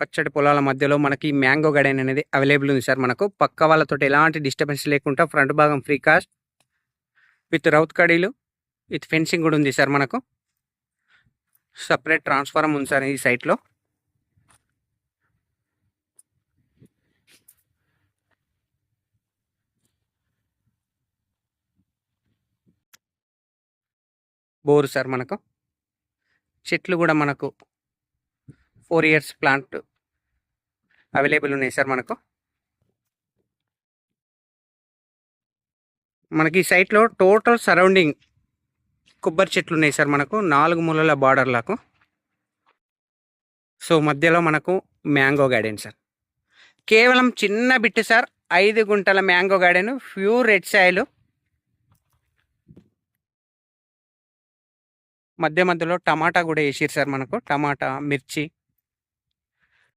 పచ్చడి పొలాల మధ్యలో మనకి మ్యాంగో గార్డెన్ అనేది అవైలబుల్ ఉంది సార్ మనకు. పక్క వాళ్ళతోటి ఎలాంటి డిస్టర్బెన్స్ లేకుండా ఫ్రంట్ భాగం ఫ్రీ కాస్ట్ విత్ రౌత్ కడీలు విత్ ఫెన్సింగ్ కూడా ఉంది సార్ మనకు. సపరేట్ ట్రాన్స్ఫారం ఉంది సార్ ఈ సైట్లో. బోరు సార్ మనకు. చెట్లు కూడా మనకు 4 ఇయర్స్ ప్లాంట్ అవైలబుల్ ఉన్నాయి సార్ మనకు. మనకి ఈ సైట్లో టోటల్ సరౌండింగ్ కొబ్బరి చెట్లు ఉన్నాయి సార్ మనకు 4 మూలల బార్డర్లకు. సో మధ్యలో మనకు మ్యాంగో గార్డెన్ సార్. కేవలం చిన్న బిట్ సార్, 5 గుంటల mango garden, pure red soil. మధ్య మధ్యలో టమాటా కూడా వేసారు సార్ మనకు. టమాటా, మిర్చి,